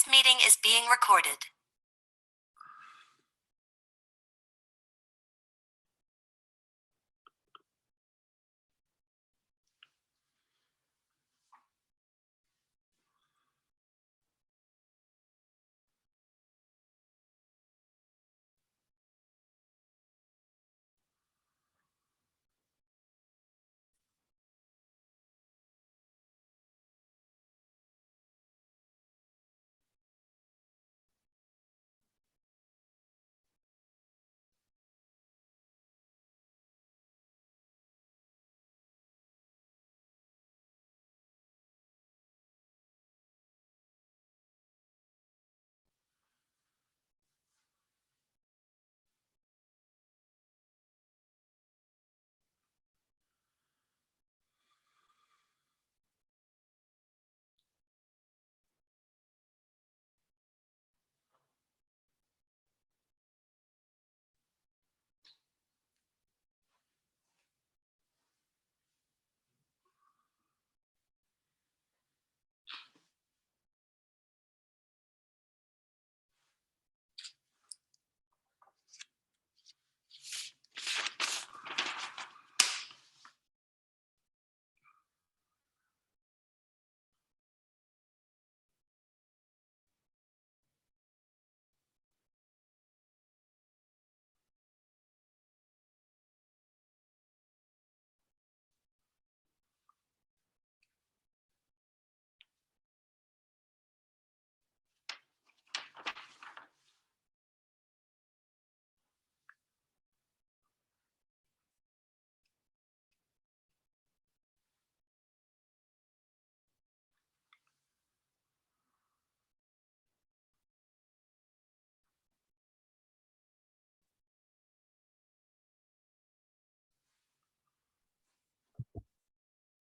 This meeting is being recorded.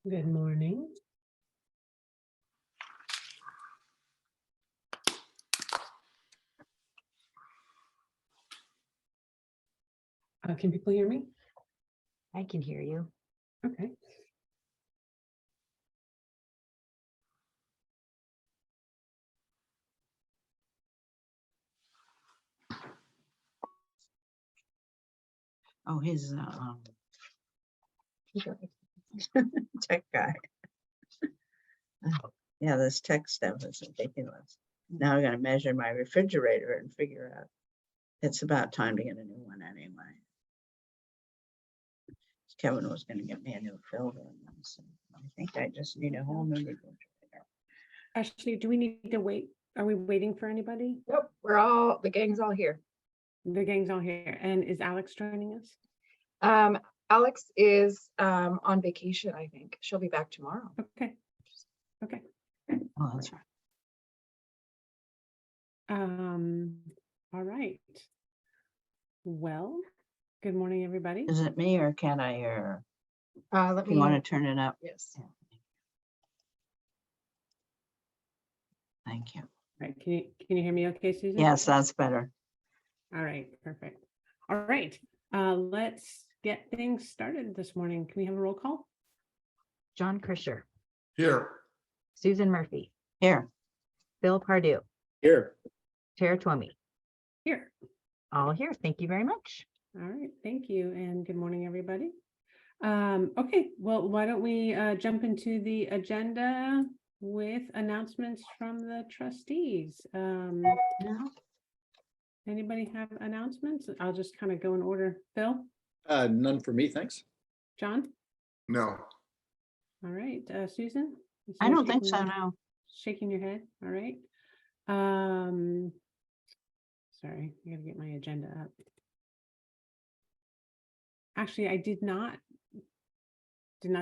Good morning. Can people hear me? I can hear you. Okay. Oh, his tech guy. Yeah, this tech stuff is ridiculous. Now I gotta measure my refrigerator and figure out it's about time to get a new one anyway. Kevin was gonna get me a new filter. So I think I just need a whole new refrigerator. Ashley, do we need to wait? Are we waiting for anybody? Nope, the gang's all here. The gang's all here. And is Alex joining us? Alex is on vacation, I think. She'll be back tomorrow. Okay. Okay. Oh, that's right. All right. Well, good morning, everybody. Is it me or can I hear? Let If you want to turn it up? Yes. Thank you. All right. Can you hear me okay, Susan? Yes, that's better. All right, perfect. All right. Let's get things started this morning. Can we have a roll call? John Krischer, Here. Susan Murphy, Here. Bill Pardue, Here. Tara Twomey, Here. all here. Thank you very much. All right, thank you, and good morning, everybody. Okay, well, why don't we jump into the agenda with announcements from the trustees. Anybody have announcements? I'll just kind of go in order. Phil? None for me, thanks. John? No. All right, Susan? I don't think so, no. Shaking your head, all right. Sorry, I gotta get my agenda up. Actually, I did not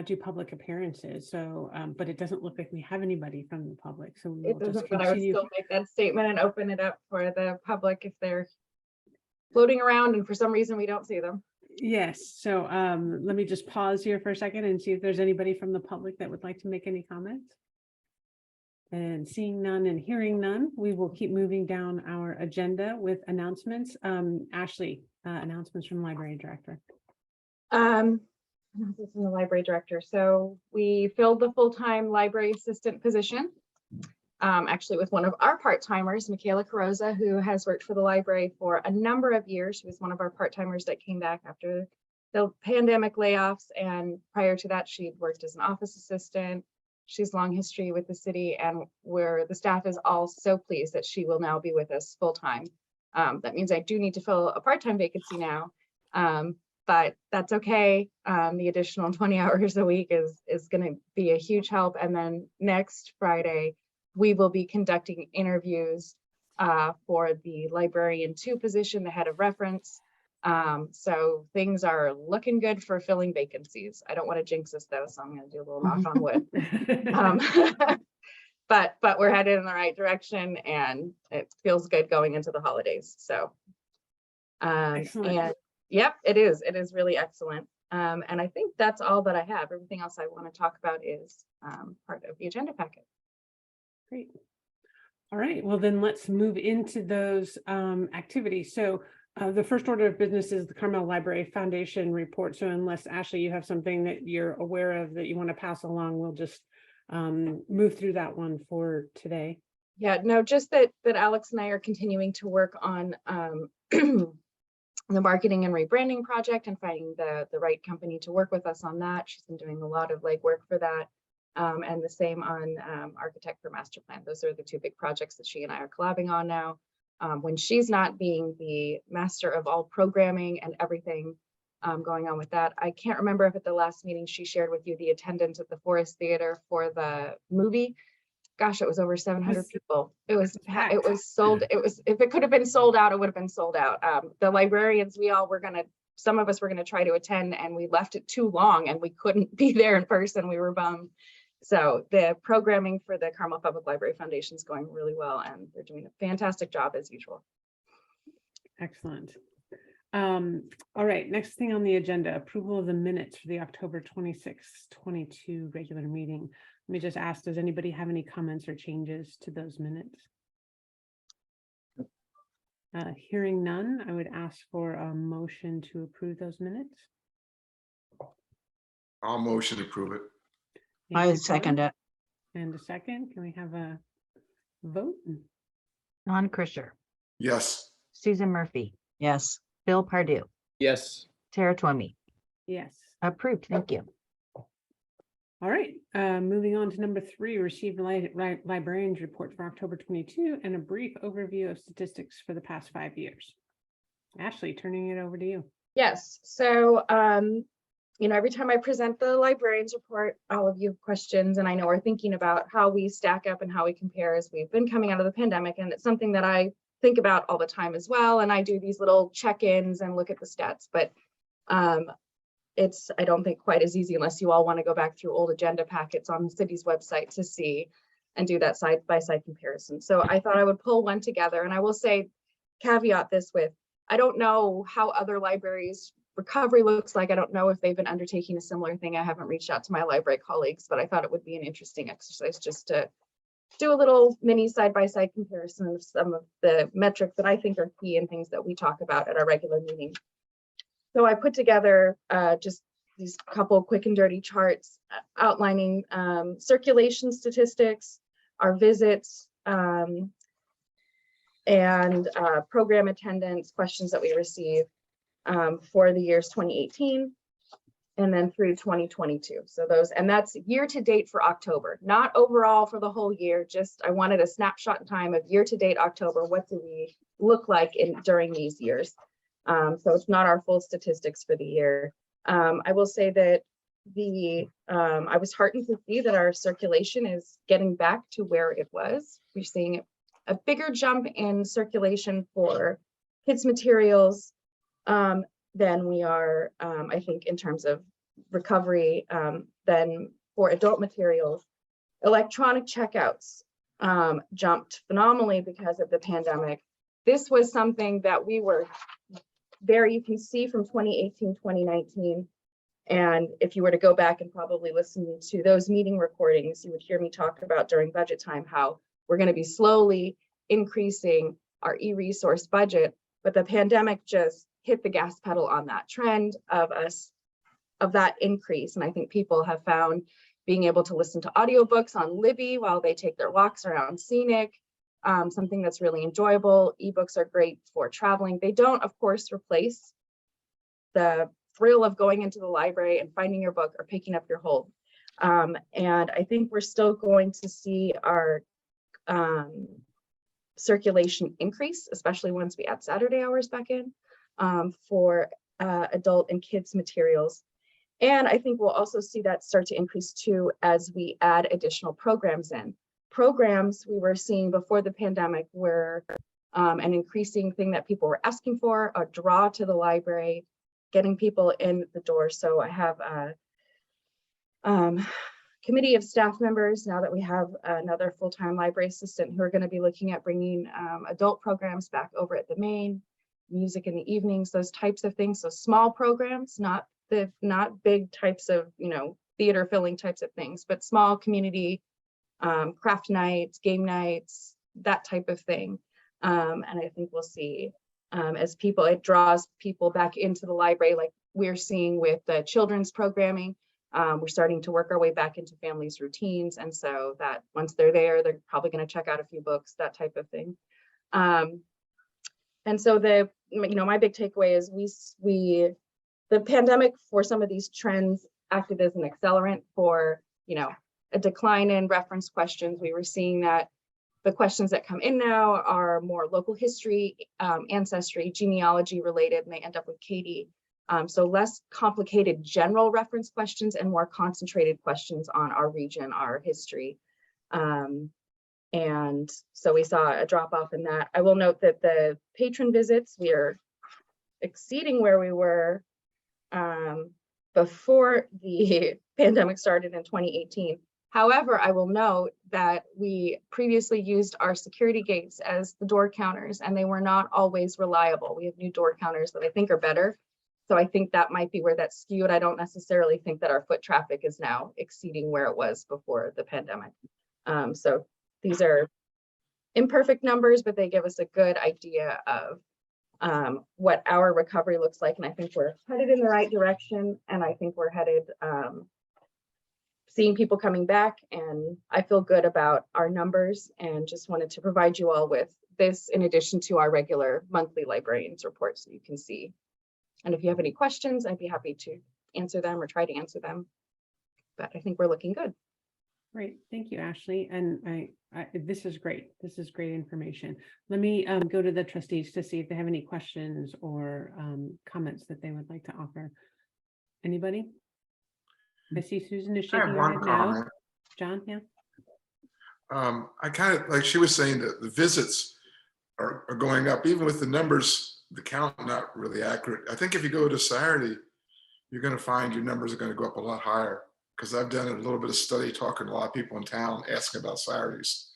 do public appearances, so but it doesn't look like we have anybody from the public, so we It will just doesn't, but I would continue. still make that statement and open it up for the public if they're floating around and for some reason we don't see them. Yes, so let me just pause here for a second and see if there's anybody from the public that would like to make any comments. And seeing none and hearing none, we will keep moving down our agenda with announcements. Ashley, announcements from library director. This is the library director. So we filled the full-time library assistant position. actually with one of our part-timers, Michaela Carroza, who has worked for the library for a number of years. She was one of our part-timers that came back after the pandemic layoffs. And prior to that, she'd worked as an office assistant. She's long history with the city, and where the staff is all so pleased that she will now be with us full-time. That means I do need to fill a part-time vacancy now, but that's okay. The additional 20 hours a week is going to be a huge help. And then next Friday, we will be conducting interviews for the librarian 2 position, the head of reference. So things are looking good for filling vacancies. I don't want to jinx us though, so I'm going to do a little knock on wood. But we're headed in the right direction, and it feels good going into the holidays. So, Excellent. and yep, it is really excellent. And I think that's all that I have. Everything else I want to talk about is part of the agenda packet. Great. All right, well then let's move into those activities. So the first order of business is the Carmel Library Foundation report. So unless Ashley, you have something that you're aware of that you want to pass along, we'll just move through that one for today. Yeah, no, just that Alex and I are continuing to work on the marketing and rebranding project and finding the right company to work with us on that. She's been doing a lot of legwork for that. And the same on Architect for Master Plan. Those are the 2 big projects that she and I are collabing on now. When she's not being the master of all programming and everything going on with that. I can't remember if at the last meeting she shared with you the attendance at the Forest Theater for the movie. Gosh, it was over 700 people. It was sold. If it could have been sold out, it would have been sold out. The librarians, some of us were gonna try to attend, and we left it too long and we couldn't be there in person. We were bummed. So the programming for the Carmel Public Library Foundation is going really well, and they're doing a fantastic job as usual. Excellent. All right, next thing on the agenda, approval of the minutes for the October 26th, 22 regular meeting. Let me just ask, does anybody have any comments or changes to those minutes? Hearing none, I would ask for a motion to approve those minutes. I'll motion to approve it. Thank I you, would second Kelly. it. And a second, can we have a vote? Don Krischer, Yes. Susan Murphy, Yes. Bill Pardue, Yes. Tara Twomey. Yes. Approved. Thank you. All right, moving on to number 3, received librarian's report for October 22 and a brief overview of statistics for the past 5 years. Ashley, turning it over to you. Yes, so every time I present the librarian's report, all of you have questions, and I know we're thinking about how we stack up and how we compare as we've been coming out of the pandemic, and it's something that I think about all the time as well. And I do these little check-ins and look at the stats, but it's, I don't think, quite as easy unless you all want to go back through old agenda packets on the city's website to see and do that side-by-side comparison. So I thought I would pull one together, and I will say, caveat this with, I don't know how other libraries' recovery looks like. I don't know if they've been undertaking a similar thing. I haven't reached out to my library colleagues, but I thought it would be an interesting exercise just to do a little mini side-by-side comparison of some of the metrics that I think are key and things that we talk about at our regular meeting. So I put together just these couple quick and dirty charts outlining circulation statistics, our visits, and program attendance, questions that we receive for the years 2018 and then through 2022. So those, and that's year to date for October, not overall for the whole year. Just I wanted a snapshot in time of year to date October. What do we look like during these years? So it's not our full statistics for the year. I will say that I was heartened to see that our circulation is getting back to where it was. We're seeing a bigger jump in circulation for kids materials than we are, I think, in terms of recovery than for adult materials. Electronic checkouts jumped phenomenally because of the pandemic. This was something that we were there, you can see from 2018, 2019. And if you were to go back and probably listen to those meeting recordings, you would hear me talk about during budget time how we're going to be slowly increasing our e-resource budget. But the pandemic just hit the gas pedal on that trend of that increase. And I think people have found being able to listen to audiobooks on Libby while they take their walks around scenic, something that's really enjoyable. Ebooks are great for traveling. They don't, of course, replace the thrill of going into the library and finding your book or picking up your hold. And I think we're still going to see our circulation increase, especially once we add Saturday hours back in for adult and kids materials. And I think we'll also see that start to increase too as we add additional programs in. Programs we were seeing before the pandemic were an increasing thing that people were asking for, a draw to the library, getting people in the door. So I have a committee of staff members now that we have another full-time library assistant who are going to be looking at bringing adult programs back over at the main, music in the evenings, those types of things. So small programs, not big types of, theater filling types of things, but small community craft nights, game nights, that type of thing. And I think we'll see as it draws people back into the library, like we're seeing with the children's programming. We're starting to work our way back into families' routines. And so that once they're there, they're probably going to check out a few books, that type of thing. And so my big takeaway is the pandemic for some of these trends acted as an accelerant for, a decline in reference questions. We were seeing that the questions that come in now are more local history, ancestry, genealogy related, and they end up with Katie. So less complicated general reference questions and more concentrated questions on our region, our history. And so we saw a drop off in that. I will note that the patron visits, we are exceeding where we were before the pandemic started in 2018. However, I will note that we previously used our security gates as the door counters, and they were not always reliable. We have new door counters that I think are better. So I think that might be where that's skewed. I don't necessarily think that our foot traffic is now exceeding where it was before the pandemic. So these are imperfect numbers, but they give us a good idea of what our recovery looks like. And I think we're headed in the right direction. And I think we're headed seeing people coming back, and I feel good about our numbers and just wanted to provide you all with this in addition to our regular monthly librarians report so you can see. And if you have any questions, I'd be happy to answer them or try to answer them. But I think we're looking good. Great, thank you, Ashley. And this is great. This is great information. Let me go to the trustees to see if they have any questions or comments that they would like to offer. Anybody? I see Susan is I have shaking her one head now. comment. John, yeah. I kind of, like she was saying, that the visits are going up, even with the numbers, the count not really accurate. I think if you go to Saturday, you're going to find your numbers are going to go up a lot higher, because I've done a little bit of study talking to a lot of people in town asking about Saturdays,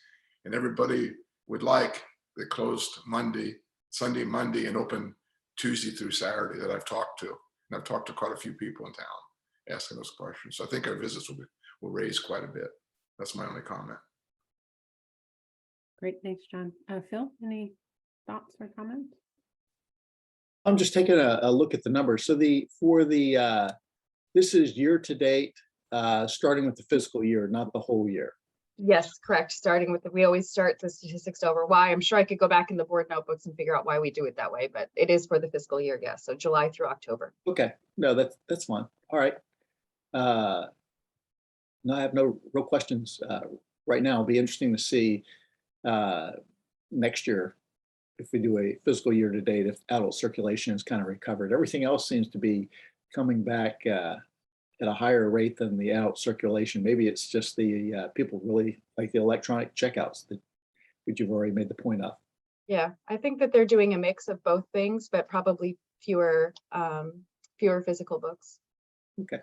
and everybody would like they closed Sunday, Monday, and open Tuesday through Saturday that I've talked to. And I've talked to quite a few people in town asking those questions. So I think our visits will raise quite a bit. That's my only comment. Great, thanks, John. Phil, any thoughts or comments? I'm just taking a look at the numbers. So this is year to date, starting with the fiscal year, not the whole year. Yes, correct. Starting with we always start the statistics over why. I'm sure I could go back in the board notebooks and figure out why we do it that way, but it is for the fiscal year, yes. So July through October. Okay, no, that's fine. All right. No, I have no real questions right now. It'll be interesting to see next year if we do a fiscal year to date, if adult circulation is kind of recovered. Everything else seems to be coming back at a higher rate than the adult circulation. Maybe it's just the people really like the electronic checkouts that you've already made the point of. Yeah, I think that they're doing a mix of both things, but probably fewer physical books. Okay.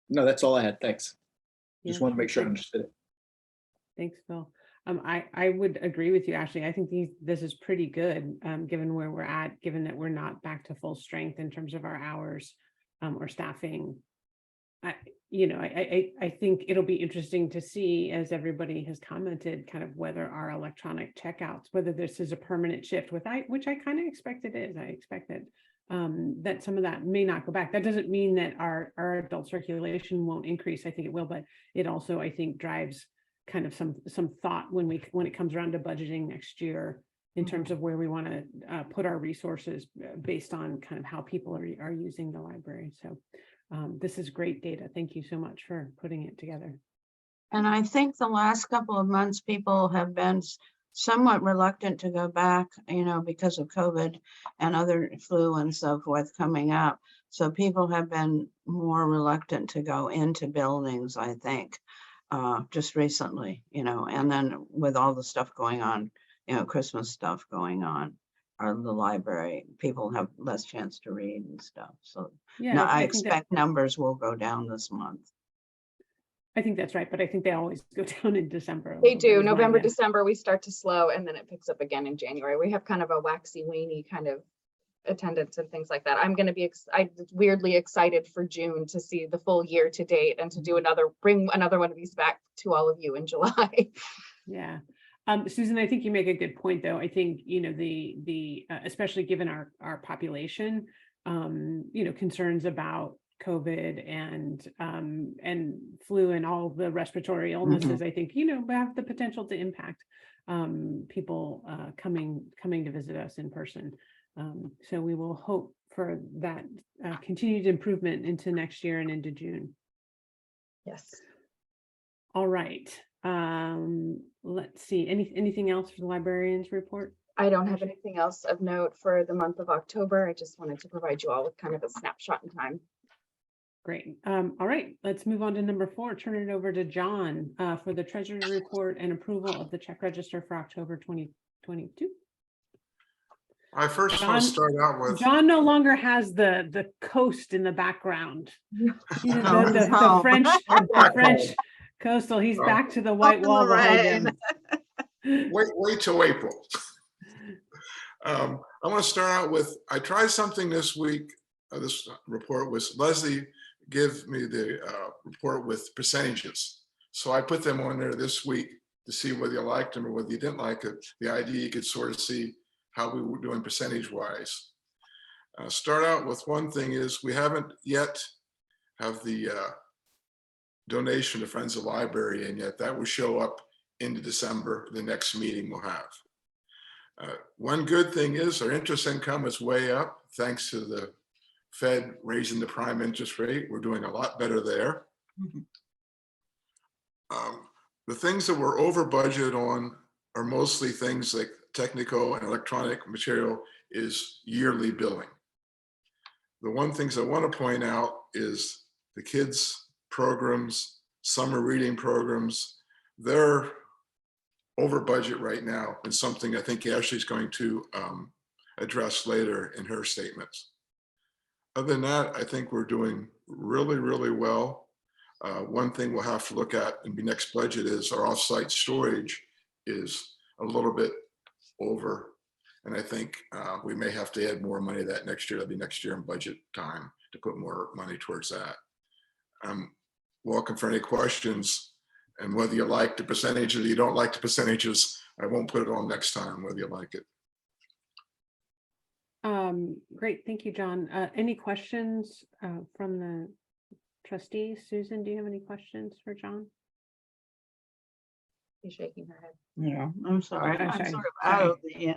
No, that's all I had. Thanks. Just Yeah, want to make sure I thanks. understood it. Thanks, Phil. I would agree with you, Ashley. I think this is pretty good, given where we're at, given that we're not back to full strength in terms of our hours or staffing. I think it'll be interesting to see, as everybody has commented, kind of whether our electronic checkouts, whether this is a permanent shift, which I kind of expect it is. I expect that that some of that may not go back. That doesn't mean that our adult circulation won't increase. I think it will, but it also, I think, drives kind of some thought when it comes around to budgeting next year in terms of where we want to put our resources based on kind of how people are using the library. So this is great data. Thank you so much for putting it together. And I think the last couple of months, people have been somewhat reluctant to go back, because of COVID and other flu and so forth coming up. So people have been more reluctant to go into buildings, I think, just recently, and then with all the stuff going on, Christmas stuff going on, or the library, people have less chance to read and stuff. So Yeah, no, I think that- expect numbers will go down this month. I think that's right, but I think they always go down in December. a They little bit do. is my November, guess. December, we start to slow and then it picks up again in January. We have kind of a waxy weeny kind of attendance and things like that. I'm going to be weirdly excited for June to see the full year to date and to do bring another one of these back to all of you in July. Yeah. Susan, I think you make a good point, though. I think, the especially given our population, concerns about COVID and flu and all the respiratory illnesses, I think, have the potential to impact people coming to visit us in person. So we will hope for that continued improvement into next year and into June. Yes. All right. Let's see. Anything else for the librarian's report? I don't have anything else of note for the month of October. I just wanted to provide you all with kind of a snapshot in time. Great. All right, let's move on to number 4. Turn it over to John for the treasurer's report and approval of the check register for October 2022. I first want to start out with, John no longer has the coast in the background. No, The no. French coastal. He's back to the white in wall the behind him. wait till April. I want to start out with, I tried something this week. This report was Leslie give me the report with percentages. So I put them on there this week to see whether you liked them or whether you didn't like it. The idea you could sort of see how we were doing percentage wise. Start out with one thing is we haven't yet have the donation to Friends of the Library in yet. That will show up into December, the next meeting we'll have. One good thing is our interest income is way up thanks to the Fed raising the prime interest rate. We're doing a lot better there. The things that we're over budget on are mostly things like technical and electronic material is yearly billing. The one things I want to point out is the kids programs, summer reading programs, they're over budget right now, and something I think Ashley's going to address later in her statements. Other than that, I think we're doing really, really well. One thing we'll have to look at in the next budget is our offsite storage is a little bit over. And I think we may have to add more money to that next year. That'll be next year in budget time to put more money towards that. I'm welcome for any questions. And whether you like the percentages or you don't like the percentages, I won't put it on next time, whether you like it. Great, thank you, John. Any questions from the trustees? Susan, do you have any questions for John? She's shaking her head. Yeah, I'm sorry. Oh, I'm sorry, sort of out of the,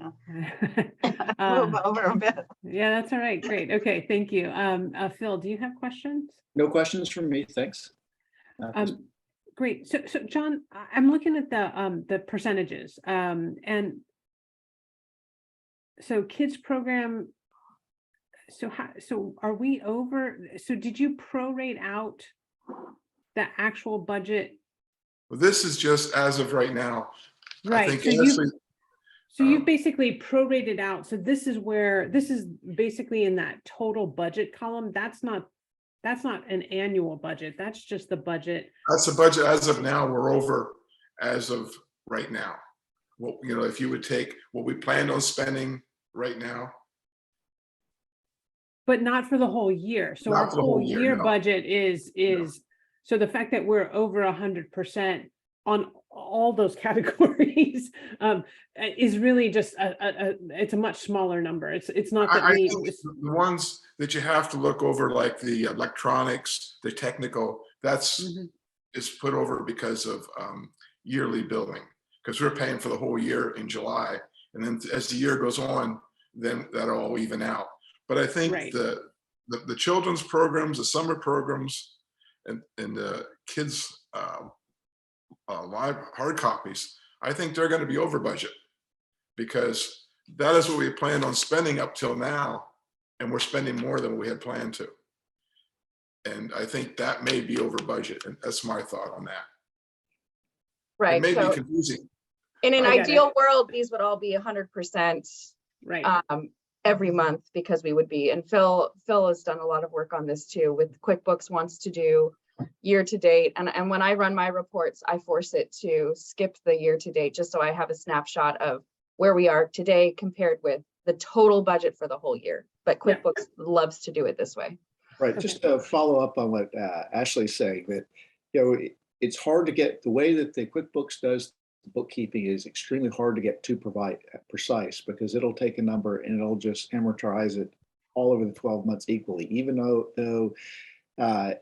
move over a bit. Yeah, that's all right. Great. Okay, thank you. Phil, do you have questions? No questions from me, thanks. Great. So John, I'm looking at the percentages, and so kids program. So are we over? So did you prorate out the actual budget? Well, this is just as of right now. Right. I think So you've basically prorated out. So this is basically in that total budget column. That's not an annual budget. That's just the budget. that's the budget as of now. We're over as of right now. Well, if you would take what we planned on spending right now. But not for the whole year. So Not our for the whole whole year, year no. budget is, so the fact that we're over 100% on all those categories is really just it's a much smaller number. It's not that I we. think the ones that you have to look over, like the electronics, the technical, that's Mhm. is put over because of yearly billing, because we're paying for the whole year in July, and then as the year goes on, then that'll all even out. But I think Right. the children's programs, the summer programs, and the kids live hard copies, I think they're going to be over budget, because that is what we planned on spending up till now, and we're spending more than we had planned to. And I think that may be over budget, and that's my thought on that. It Right, may be so confusing. in an I get it. ideal world, these would all be 100% Right. every month, because we would be, and Phil has done a lot of work on this too, with QuickBooks wants to do year to date. And when I run my reports, I force it to skip the year to date, just so I have a snapshot of where we are today compared with the total budget for the whole year. But Yeah. QuickBooks loves to do it this way. Right, just to follow up on what Ashley's saying, that, it's hard to get, the way that the QuickBooks does bookkeeping is extremely hard to get too precise, because it'll take a number and it'll just amortize it all over the 12 months equally, even though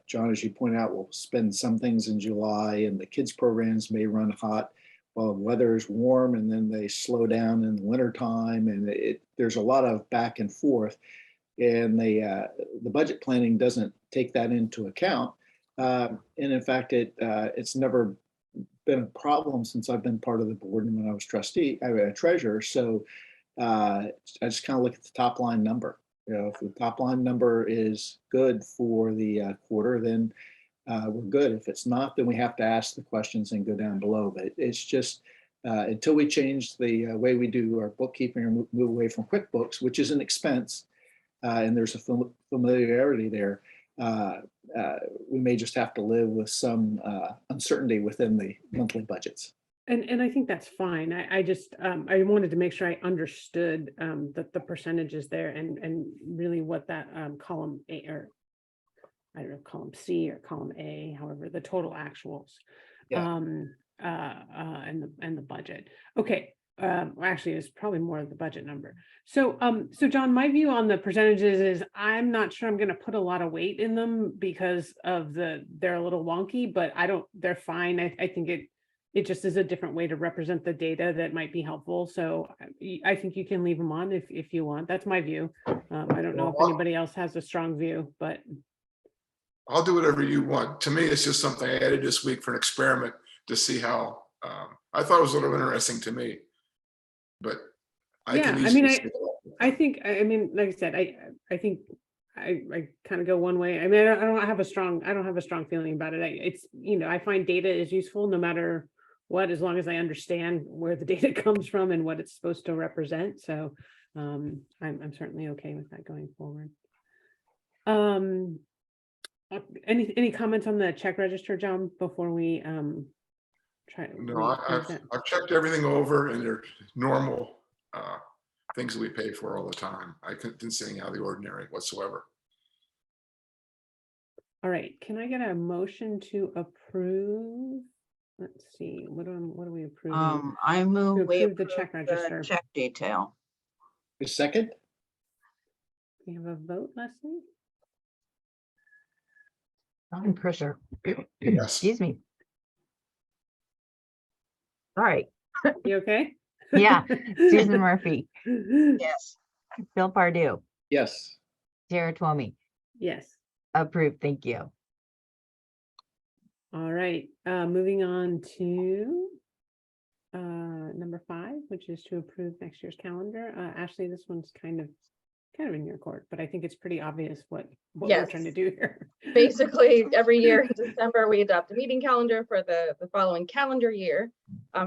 John, as you point out, we'll spend some things in July, and the kids programs may run hot while the weather is warm, and then they slow down in the winter time, and there's a lot of back and forth. And the budget planning doesn't take that into account. And in fact, it's never been a problem since I've been part of the board, and when I was treasurer. So I just kind of look at the top line number. If the top line number is good for the quarter, then we're good. If it's not, then we have to ask the questions and go down below. But it's just until we change the way we do our bookkeeping or move away from QuickBooks, which is an expense, and there's a familiarity there, we may just have to live with some uncertainty within the monthly budgets. And I think that's fine. I just I wanted to make sure I understood that the percentages there, and really what that column A, or I don't know, column C or column A, however, the total actuals. Yeah. And the budget. Okay. Actually, it's probably more of the budget number. So John, my view on the percentages is I'm not sure I'm going to put a lot of weight in them, because of they're a little wonky, but they're fine. I think it just is a different way to represent the data that might be helpful. So I think you can leave them on if you want. That's my view. I don't know if anybody else has a strong view, but I'll do whatever you want. To me, it's just something I added this week for an experiment to see how, I thought it was a little interesting to me, but I can yeah, easily. I think, like I said, I think I kind of go one way. I mean, I don't have a strong feeling about it. It's, I find data is useful no matter what, as long as I understand where the data comes from and what it's supposed to represent. So I'm certainly okay with that going forward. Any comments on the check register, John, before we try to? No, I've checked everything over, and they're normal things that we pay for all the time. I didn't see anything out of the ordinary whatsoever. All right, can I get a motion to approve? Let's see, what are we approving? I move To we approve the approve check register. check detail. A second? We have a vote, Leslie? John Prisser. Yes. Excuse me. Sorry. You okay? Yeah, Susan Murphy, Yes. Bill Pardue, Yes. Tara Twomey. Yes. Approved. Thank you. All right, moving on to number 5, which is to approve next year's calendar. Ashley, this one's kind of in your court, but I think it's pretty obvious what we're Yes. trying to do here. Basically, every year in December, we adopt a meeting calendar for the following calendar year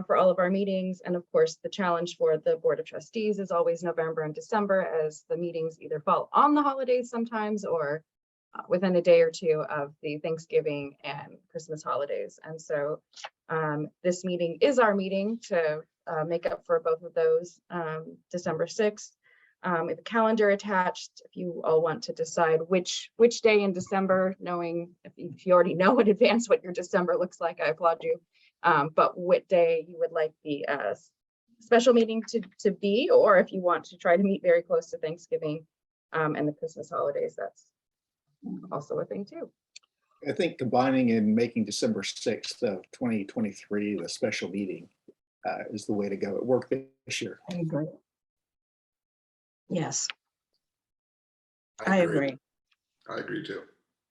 for all of our meetings. And of course, the challenge for the Board of Trustees is always November and December, as the meetings either fall on the holidays sometimes, or within a day or two of the Thanksgiving and Christmas holidays. And so this meeting is our meeting to make up for both of those, December 6th. With a calendar attached, if you all want to decide which day in December, knowing if you already know in advance what your December looks like, I applaud you. But what day you would like the special meeting to be, or if you want to try to meet very close to Thanksgiving and the Christmas holidays, that's also a thing too. I think combining and making December 6th of 2023 the special meeting is the way to go. It worked this year. I agree. Yes, I agree. I agree too.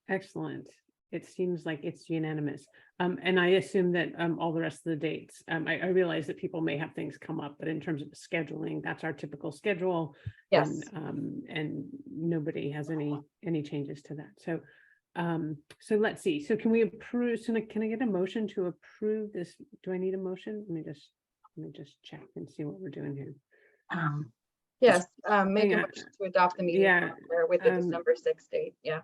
Excellent. It seems like it's unanimous. And I assume that all the rest of the dates, I realize that people may have things come up, but in terms of scheduling, that's our typical schedule. Yes. And nobody has any changes to that. So so let's see. So can we approve? So can I get a motion to approve this? Do I need a motion? Let me just check and see what we're doing here. Yes, make a on. motion to adopt the meeting Yeah, calendar with the um, December 6th date. Yeah.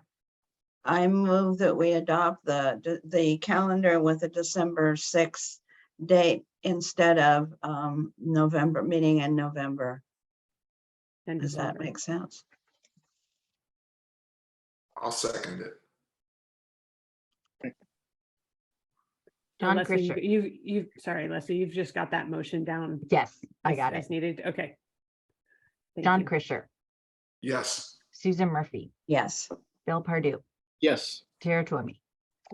I move that we adopt the calendar with a December 6th date instead of November, meeting in November. and Does that December. make sense? I'll second it. So John Leslie, Krischer. you've sorry, Leslie, you've just got that motion down. Yes, I as- got it. as needed. Okay. Thank John you. Krischer, Yes. Susan Murphy, Yes. Bill Pardue, Yes. Tara Twomey.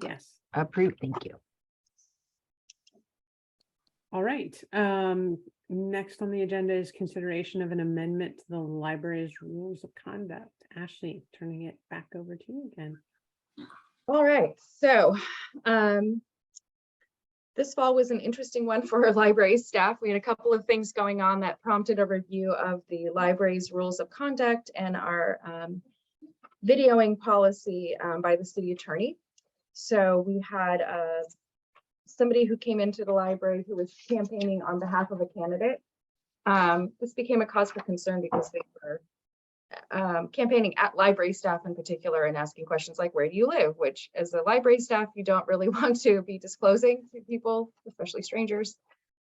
Yes. Approved, thank you. All right. Next on the agenda is consideration of an amendment to the library's rules of conduct. Ashley, turning it back over to you again. All right, so this fall was an interesting one for our library staff. We had a couple of things going on that prompted a review of the library's rules of conduct and our videoing policy by the city attorney. So we had somebody who came into the library who was campaigning on behalf of a candidate. This became a cause for concern because they were campaigning at library staff in particular and asking questions like, where do you live? Which as a library staff, you don't really want to be disclosing to people, especially strangers.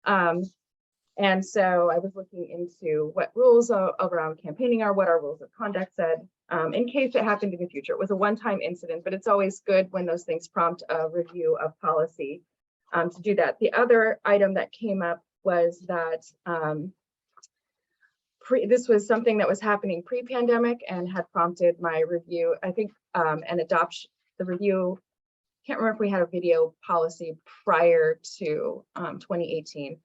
And so I was looking into what rules around campaigning are, what our rules of conduct said, in case it happened in the future. It was a one-time incident, but it's always good when those things prompt a review of policy to do that. The other item that came up was that this was something that was happening pre-pandemic and had prompted my review, I think, and adoption, the review. Can't remember if we had a video policy prior to 2018.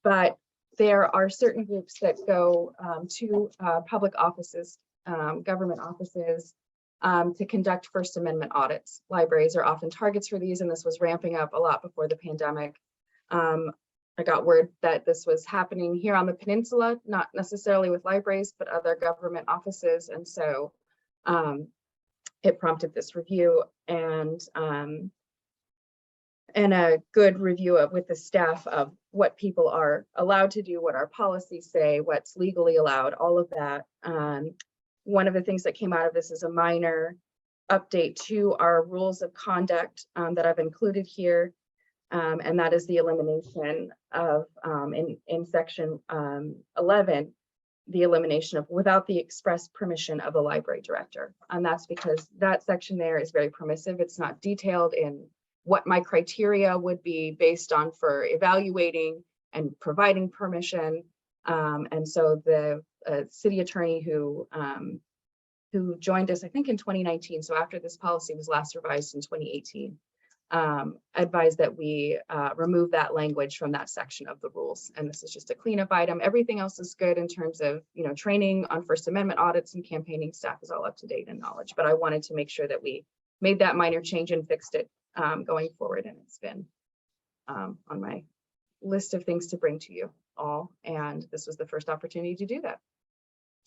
But there are certain groups that go to public offices, government offices, to conduct First Amendment audits. Libraries are often targets for these, and this was ramping up a lot before the pandemic. I got word that this was happening here on the peninsula, not necessarily with libraries, but other government offices. And so it prompted this review and a good review with the staff of what people are allowed to do, what our policies say, what's legally allowed, all of that. One of the things that came out of this is a minor update to our rules of conduct that I've included here. And that is the elimination of, in section 11, the elimination of without the express permission of the library director. And that's because that section there is very permissive. It's not detailed in what my criteria would be based on for evaluating and providing permission. And so the city attorney who joined us, I think in 2019, so after this policy was last revised in 2018, advised that we remove that language from that section of the rules. And this is just a cleanup item. Everything else is good in terms of, training on First Amendment audits and campaigning staff is all up to date and knowledge. But I wanted to make sure that we made that minor change and fixed it going forward. And it's been on my list of things to bring to you all. And this was the first opportunity to do that.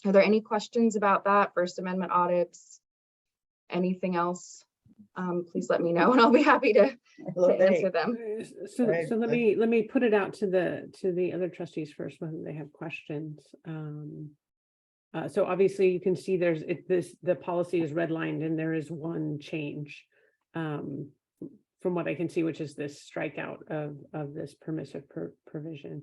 Are there any questions about that? First Amendment audits? Anything else? Please let me know and I'll be happy to answer them. So Right, let me put it out to the other trustees first, whether they have questions. So obviously you can see the policy is redlined and there is one change from what I can see, which is this strikeout of this permissive provision.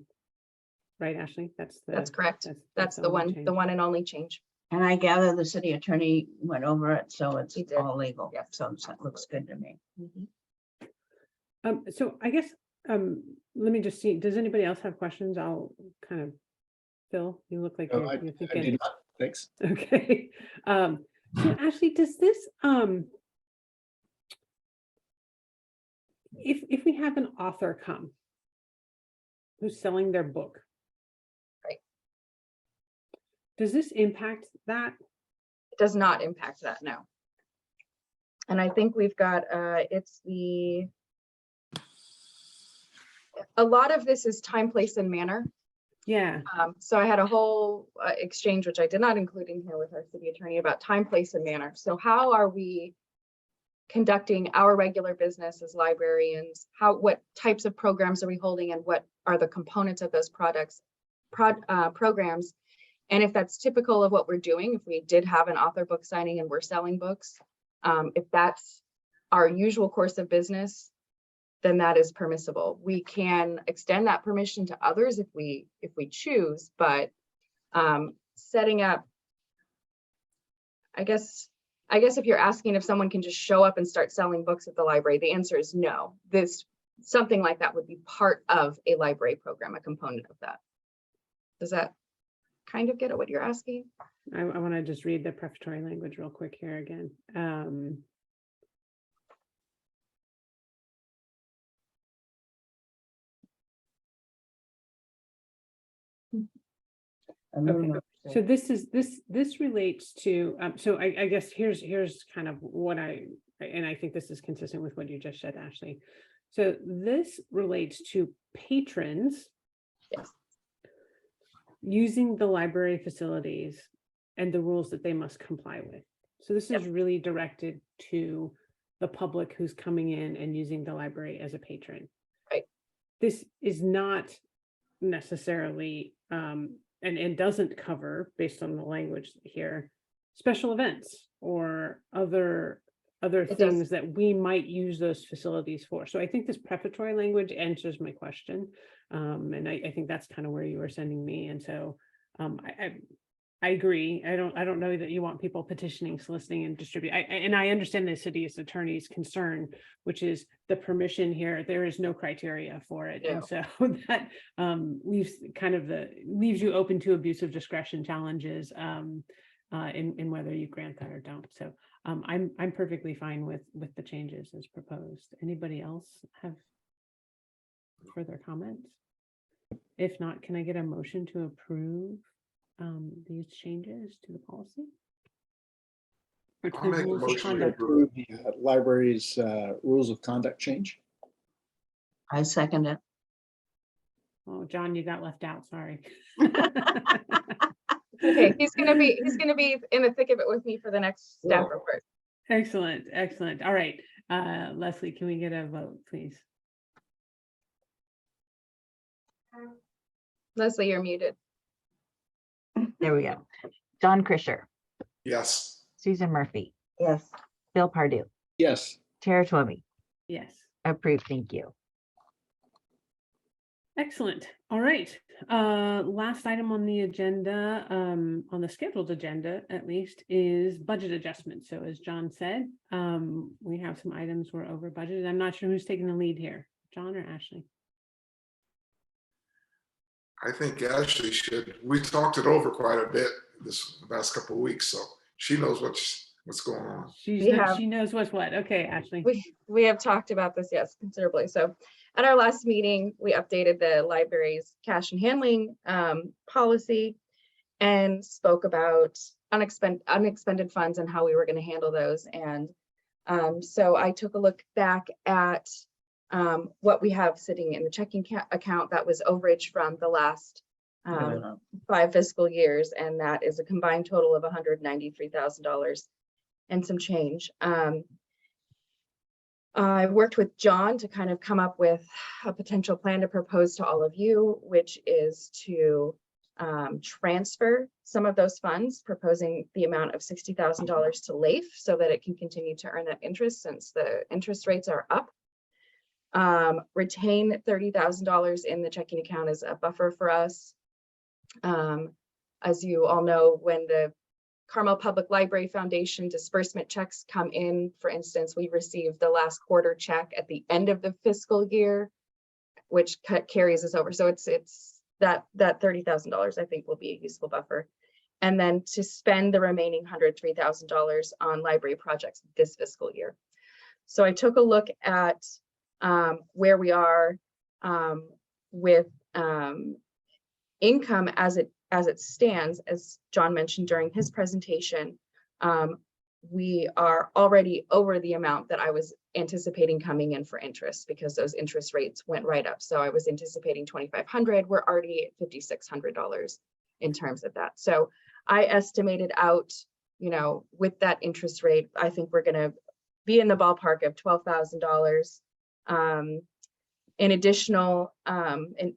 Right, Ashley? That's correct. That's the only change. one and only change. And I gather the city attorney went over it, so it's He did. all legal. Yes. So that looks good to me. So I guess, let me just see, does anybody else have questions? I'll kind of, Phil, you look like No, you're I do thinking, not. Thanks. okay. So Ashley, does this, if we have an author come who's selling their book. Right. Does this impact that? It does not impact that, no. And I think we've got, a lot of this is time, place, and manner. Yeah, So I had a whole exchange, which I did not include in here with our city attorney, about time, place, and manner. So how are we conducting our regular business as librarians? What types of programs are we holding, and what are the components of those programs? And if that's typical of what we're doing, if we did have an author book signing and we're selling books, if that's our usual course of business, then that is permissible. We can extend that permission to others if we choose, but setting up, I guess if you're asking if someone can just show up and start selling books at the library, the answer is no. Something like that would be part of a library program, a component of that. Does that kind of get at what you're asking? I want to just read the prefatory language real quick here again. Okay. So this relates to, so I guess here's kind of what and I think this is consistent with what you just said, Ashley. So this relates to patrons. Yes. Using the library facilities and the rules that they must comply with. So this is really directed to the public who's coming in and using the library as a patron. Right. This is not necessarily, and doesn't cover, based on the language here, special events or other things that we might use those facilities for. So I think this prefatory language answers my question. And I think that's kind of where you were sending me. And so I agree. I don't know that you want people petitioning, soliciting, and distributing. And I understand the city's attorney's concern, which is the permission here. There is no criteria for it, and so that leaves you open to abuse of discretion challenges in whether you grant that or don't. So I'm perfectly fine with the changes as proposed. Anybody else have further comments? If not, can I get a motion to approve these changes to the policy? Or to I'll the make a rules of motion to conduct? approve. The library's rules of conduct change. I second it. Oh, John, you got left out, sorry. Okay, he's gonna be in the thick of it with me for the next staff Cool. report. Excellent. All right. Leslie, can we get a vote, please? Leslie, you're muted. There we go. John Krischer, Yes. Susan Murphy, Yes. Bill Pardue, Yes. Tara Twomey, Yes. approved. Thank you. Excellent. All right. Last item on the agenda, on the scheduled agenda, at least, is budget adjustment. So as John said, we have some items we're over budgeted. I'm not sure who's taking the lead here, John or Ashley. I think Ashley should. We talked it over quite a bit this last couple of weeks, so she knows what's going on. She knows what's what. Okay, Ashley. We have talked about this, yes, considerably. So at our last meeting, we updated the library's cash and handling policy and spoke about unexpended funds and how we were going to handle those. And so I took a look back at what we have sitting in the checking account that was overage from the last 5 fiscal years, and that is a combined total of $193,000 and some change. I worked with John to kind of come up with a potential plan to propose to all of you, which is to transfer some of those funds, proposing the amount of $60,000 to LAIF so that it can continue to earn that interest since the interest rates are up. Retain $30,000 in the checking account as a buffer for us. As you all know, when the Carmel Public Library Foundation disbursement checks come in. For instance, we received the last quarter check at the end of the fiscal year, which carries us over. So it's that $30,000 I think will be a useful buffer. And then to spend the remaining $103,000 on library projects this fiscal year. So I took a look at where we are with income as it stands. As John mentioned during his presentation, we are already over the amount that I was anticipating coming in for interest, because those interest rates went right up. So I was anticipating $2,500. We're already at $5,600 in terms of that. So I estimated out, you know, with that interest rate, I think we're going to be in the ballpark of $12,000. In additional, in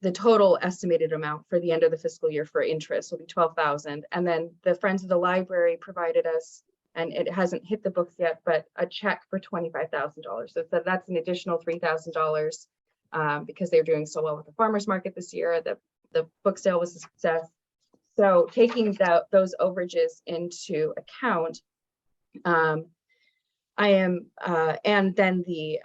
the total estimated amount for the end of the fiscal year for interest will be $12,000. And then the Friends of the Library provided us, and it hasn't hit the books yet, but a check for $25,000. So that's an additional $3,000 because they're doing so well with the farmers market this year. The book sale was a success. So taking those overages into account, I am, and then the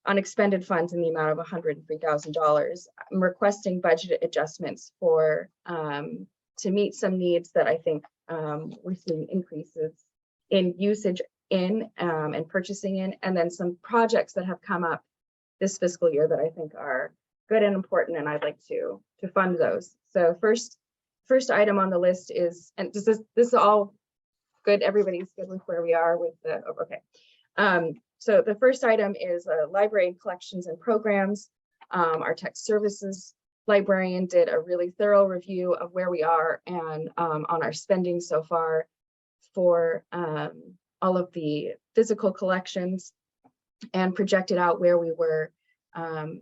unexpended funds in the amount of $103,000. I'm requesting budget adjustments for to meet some needs that I think we're seeing increases in usage in and purchasing in, and then some projects that have come up this fiscal year that I think are good and important, and I'd like to fund those. So first item on the list is, and this is all good. Everybody's good with where we are with the, okay. So the first item is library collections and programs. Our tech services librarian did a really thorough review of where we are and on our spending so far for all of the physical collections, and projected out where we were.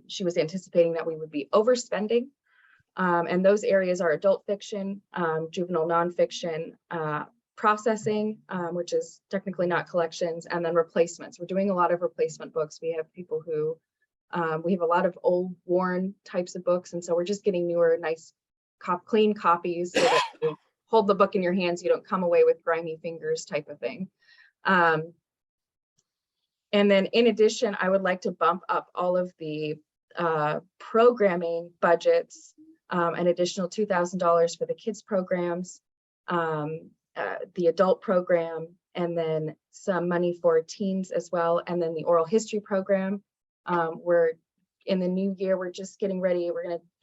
She was anticipating that we would be overspending. And those areas are adult fiction, juvenile nonfiction, processing, which is technically not collections, and then replacements. We're doing a lot of replacement books. We have people who, we have a lot of old worn types of books. And so we're just getting newer, nice, clean copies so that you hold the book in your hands, you don't come away with grimy fingers type of thing. And then in addition, I would like to bump up all of the programming budgets, an additional $2,000 for the kids programs, the adult program, and then some money for teens as well. And then the oral history program. We're in the new year, we're just getting ready.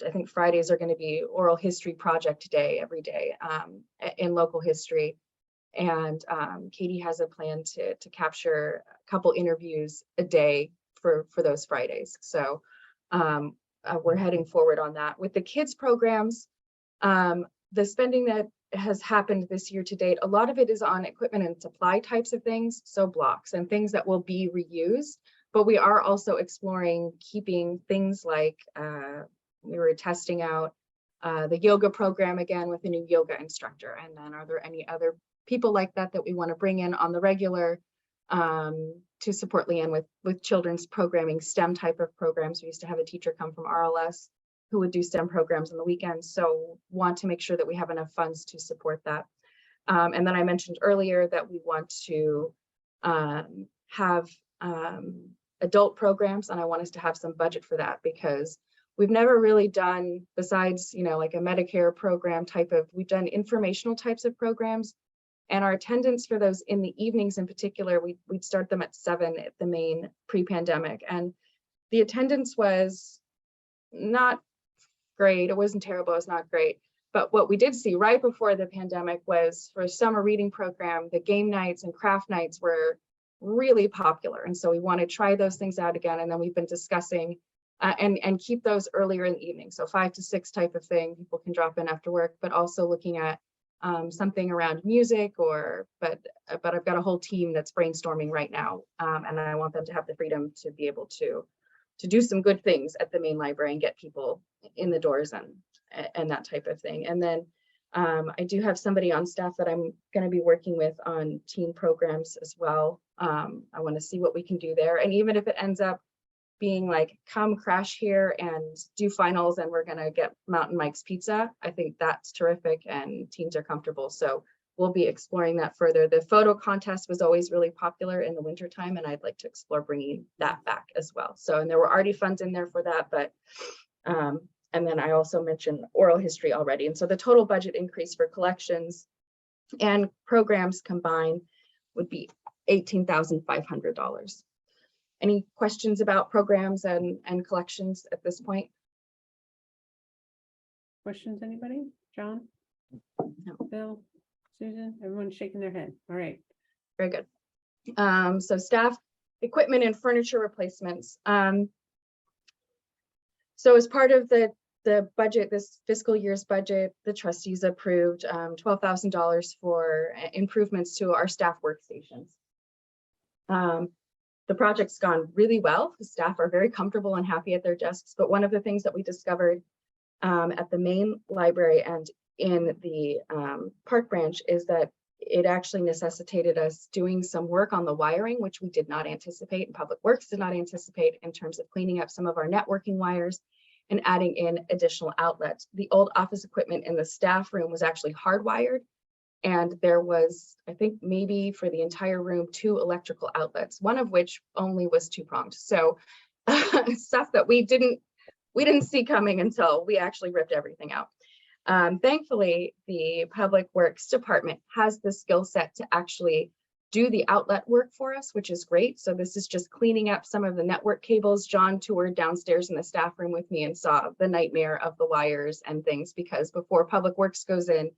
I think Fridays are gonna be oral history project day every day in local history. And Katie has a plan to capture a couple interviews a day for those Fridays. So we're heading forward on that. With the kids programs, the spending that has happened this year to date, a lot of it is on equipment and supply types of things, so blocks and things that will be reused. But we are also exploring keeping things like we were testing out the yoga program again with a new yoga instructor. And then are there any other people like that we want to bring in on the regular to support Leanne with children's programming, STEM type of programs. We used to have a teacher come from RLS who would do STEM programs on the weekends. So want to make sure that we have enough funds to support that. And then I mentioned earlier that we want to have adult programs, and I want us to have some budget for that, because we've never really done, besides, you know, like a Medicare program type of, we've done informational types of programs. And our attendance for those in the evenings in particular, we'd start them at 7 at the main pre-pandemic. And the attendance was not great. It wasn't terrible, it was not great. But what we did see right before the pandemic was, for a summer reading program, the game nights and craft nights were really popular. And so we want to try those things out again. And then we've been discussing and keep those earlier in the evening. So 5 to 6 type of thing, people can drop in after work, but also looking at something around music but I've got a whole team that's brainstorming right now. And I want them to have the freedom to be able to do some good things at the main library and get people in the doors and that type of thing. And then I do have somebody on staff that I'm going to be working with on teen programs as well. I want to see what we can do there. And even if it ends up being like, come crash here and do finals and we're gonna get Mountain Mike's Pizza. I think that's terrific and teams are comfortable. So we'll be exploring that further. The photo contest was always really popular in the winter time, and I'd like to explore bringing that back as well. So, and there were already funds in there for that, but, and then I also mentioned oral history already. And so the total budget increase for collections and programs combined would be $18,500. Any questions about programs and collections at this point? Questions, anybody? John? No. Bill? Susan? Everyone's shaking their head. All right. Very good. So staff, equipment and furniture replacements. So as part of the budget, this fiscal year's budget, the trustees approved $12,000 for improvements to our staff workstations. The project's gone really well. The staff are very comfortable and happy at their desks. But one of the things that we discovered at the main library and in the park branch is that it actually necessitated us doing some work on the wiring, which we did not anticipate, and Public Works did not anticipate, in terms of cleaning up some of our networking wires and adding in additional outlets. The old office equipment in the staff room was actually hardwired, and there was, I think, maybe for the entire room, 2 electrical outlets, one of which only was 2-pronged. So stuff that we didn't see coming until we actually ripped everything out. Thankfully, the Public Works Department has the skill set to actually do the outlet work for us, which is great. So this is just cleaning up some of the network cables. John toured downstairs in the staff room with me and saw the nightmare of the wires and things, because before Public Works goes in,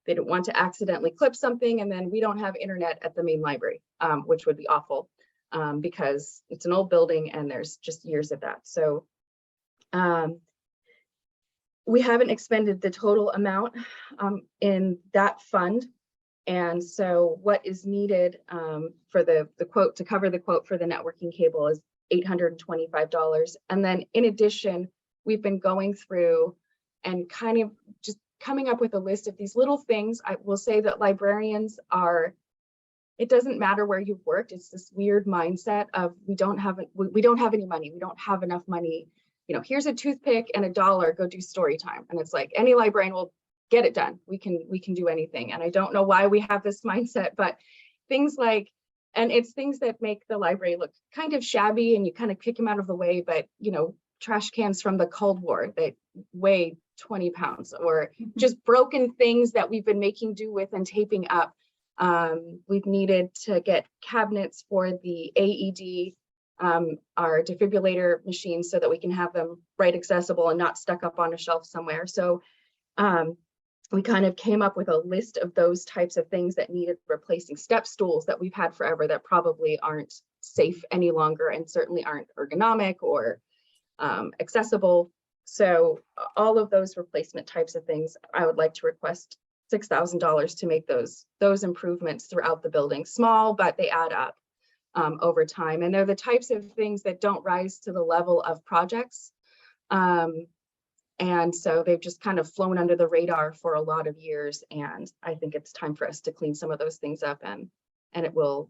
they don't want to accidentally clip something, and then we don't have internet at the main library, which would be awful because it's an old building and there's just years of that. So we haven't expended the total amount in that fund. And so what is needed for the quote, to cover the quote for the networking cable, is $825. And then in addition, we've been going through and kind of just coming up with a list of these little things. I will say that librarians are, it doesn't matter where you've worked. It's this weird mindset of we don't have any money. We don't have enough money. You know, here's a toothpick and $1, go do story time. And it's like, any librarian will get it done. We can do anything. And I don't know why we have this mindset, but things like, and it's things that make the library look kind of shabby and you kind of kick them out of the way, but you know, trash cans from the Cold War that weigh 20 pounds, or just broken things that we've been making do with and taping up. We've needed to get cabinets for the AED, our defibrillator machines, so that we can have them right accessible and not stuck up on a shelf somewhere. So we kind of came up with a list of those types of things that needed replacing. Step stools that we've had forever that probably aren't safe any longer and certainly aren't ergonomic or accessible. So all of those replacement types of things, I would like to request $6,000 to make those improvements throughout the building. Small, but they add up over time. And they're the types of things that don't rise to the level of projects. And so they've just kind of flown under the radar for a lot of years. And I think it's time for us to clean some of those things up, and it will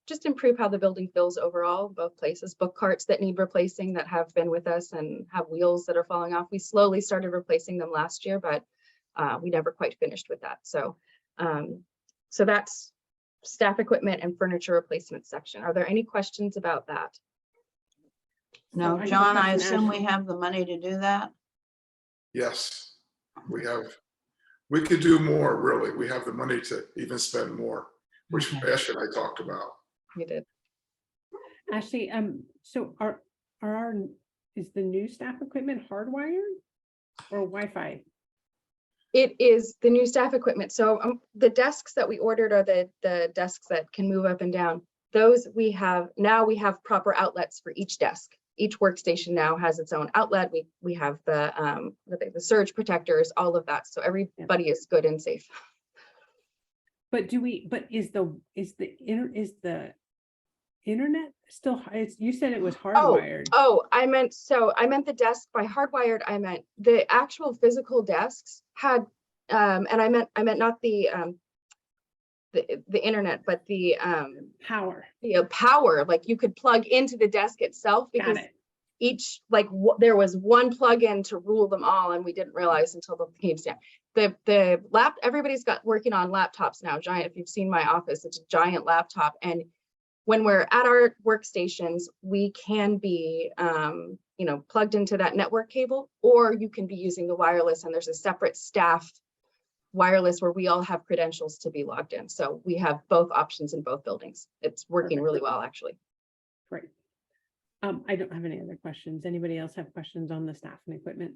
just improve how the building feels overall, both places. Book carts that need replacing that have been with us and have wheels that are falling off. We slowly started replacing them last year, but we never quite finished with that. So, so that's staff equipment and furniture replacement section. Are there any questions about that? No, I have a John, I question, assume we Ashley. have the money to do that. Yes, we could do more, really. We have the money to even spend more, which Okay. Ash and I talked about. We did. Ashley, so is the new staff equipment hardwired or Wi-Fi? It is the new staff equipment. So the desks that we ordered are the desks that can move up and down. Those we have proper outlets for each desk. Each workstation now has its own outlet. We have the surge protectors, all of that. So everybody is good and safe. But is the internet still, you said it was hardwired. I meant the desk. By hardwired, I meant the actual physical desks had, and I meant not the the internet, but the Power. power, like you could plug into the desk itself, Got because it. each, like, there was one plug-in to rule them all, and we didn't realize until the came down. Everybody's got working on laptops now, giant. If you've seen my office, it's a giant laptop. And when we're at our workstations, we can be, plugged into that network cable, or you can be using the wireless, and there's a separate staff wireless where we all have credentials to be logged in. So we have both options in both buildings. It's working really well, actually. Great. I don't have any other questions. Anybody else have questions on the staff and equipment?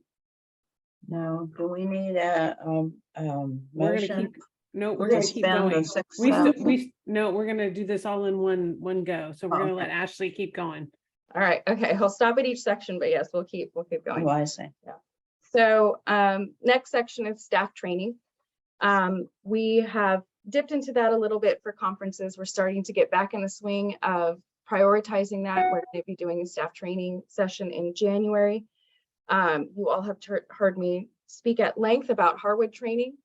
No, do we need a, We're gonna motion? keep, no, we're To gonna keep spend the going. 6,000? No, we're gonna do this all in one go. So we're gonna let Okay. Ashley keep going. All right. Okay. I'll stop at each section, but yes, we'll keep going. Oh, I see. So next section is staff training. We have dipped into that a little bit for conferences. We're starting to get back in the swing of prioritizing that. We're going to be doing a staff training session in January. You all have heard me speak at length about Harwood training.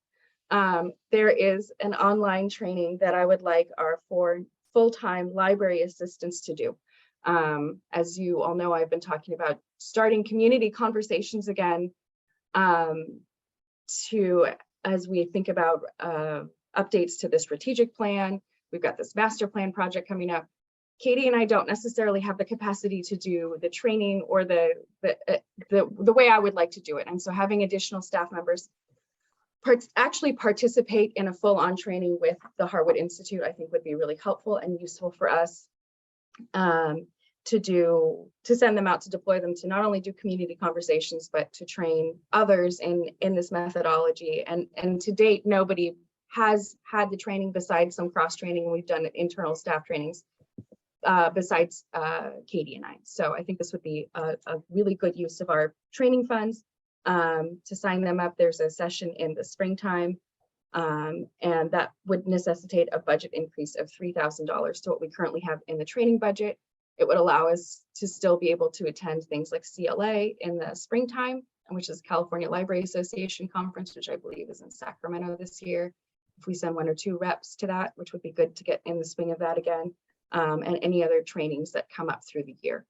There is an online training that I would like our 4 full-time library assistants to do. As you all know, I've been talking about starting community conversations again, as we think about updates to the strategic plan. We've got this master plan project coming up. Katie and I don't necessarily have the capacity to do the training or the way I would like to do it. And so having additional staff members actually participate in a full-on training with the Harwood Institute, I think would be really helpful and useful for us to send them out, to deploy them, to not only do community conversations, but to train others in this methodology. And to date, nobody has had the training besides some cross training. We've done internal staff trainings besides Katie and I. So I think this would be a really good use of our training funds. To sign them up, there's a session in the springtime, and that would necessitate a budget increase of $3,000 to what we currently have in the training budget. It would allow us to still be able to attend things like CLA in the springtime, which is California Library Association Conference, which I believe is in Sacramento this year. If we send 1 or 2 reps to that, which would be good to get in the swing of that again, and any other trainings that come up through the year.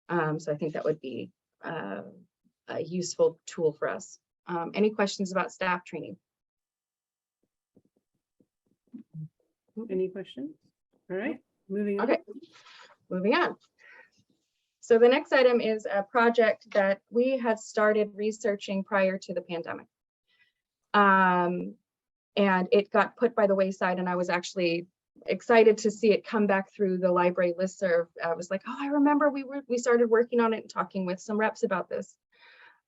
So I think that would be a useful tool for us. Any questions about staff training? Any questions? All right, moving on. Okay, moving on. So the next item is a project that we had started researching prior to the pandemic. And it got put by the wayside, and I was actually excited to see it come back through the library listserv. I was like, oh, I remember we started working on it and talking with some reps about this.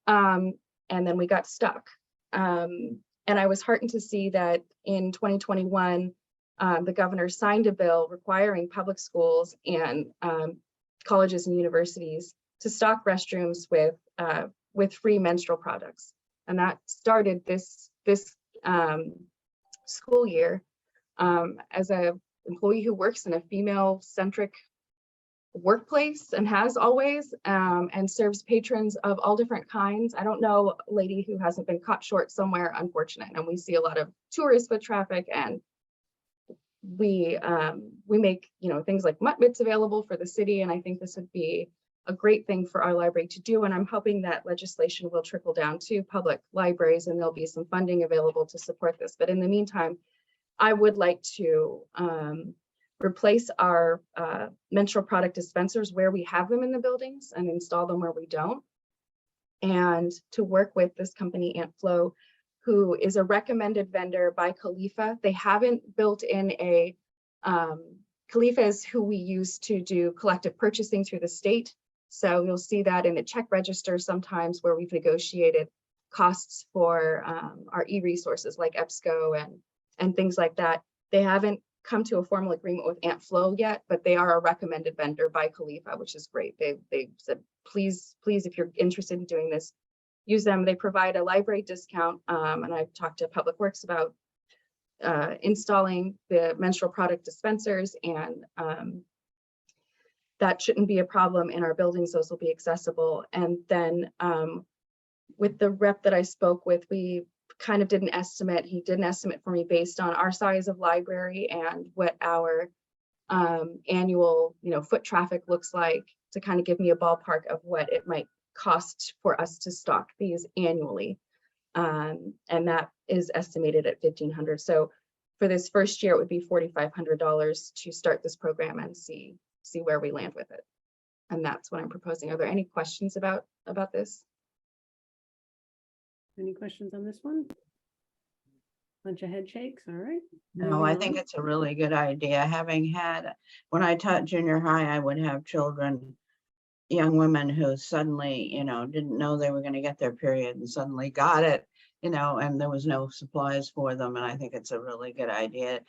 And then we got stuck. And I was heartened to see that in 2021, the governor signed a bill requiring public schools and colleges and universities to stock restrooms with free menstrual products. And that started this school year. As an employee who works in a female-centric workplace and has always, and serves patrons of all different kinds. I don't know a lady who hasn't been caught short somewhere, unfortunate. And we see a lot of tourist foot traffic, and we make things like mutt mitts available for the city. And I think this would be a great thing for our library to do. And I'm hoping that legislation will trickle down to public libraries and there'll be some funding available to support this. But in the meantime, I would like to replace our menstrual product dispensers where we have them in the buildings and install them where we don't. And to work with this company, AntFlow, who is a recommended vendor by Khalifa. They haven't built in a, Khalifa is who we use to do collective purchasing through the state. So you'll see that in a check register sometimes where we've negotiated costs for our e-resources like EBSCO and things like that. They haven't come to a formal agreement with AntFlow yet, but they are a recommended vendor by Khalifa, which is great. They said, please, if you're interested in doing this, use them. They provide a library discount. And I've talked to Public Works about installing the menstrual product dispensers, and that shouldn't be a problem in our buildings. Those will be accessible. And then with the rep that I spoke with, we kind of did an estimate. He did an estimate for me based on our size of library and what our annual, foot traffic looks like, to kind of give me a ballpark of what it might cost for us to stock these annually. And that is estimated at $1,500. So for this first year, it would be $4,500 to start this program and see where we land with it. And that's what I'm proposing. Are there any questions about this? Any questions on this one? Bunch of head shakes, all right. No, I moving think on. it's a really good idea. Having had, when I taught junior high, I would have children, young women who suddenly, didn't know they were going to get their period and suddenly got it, and there was no supplies for them. And I think it's a really good idea.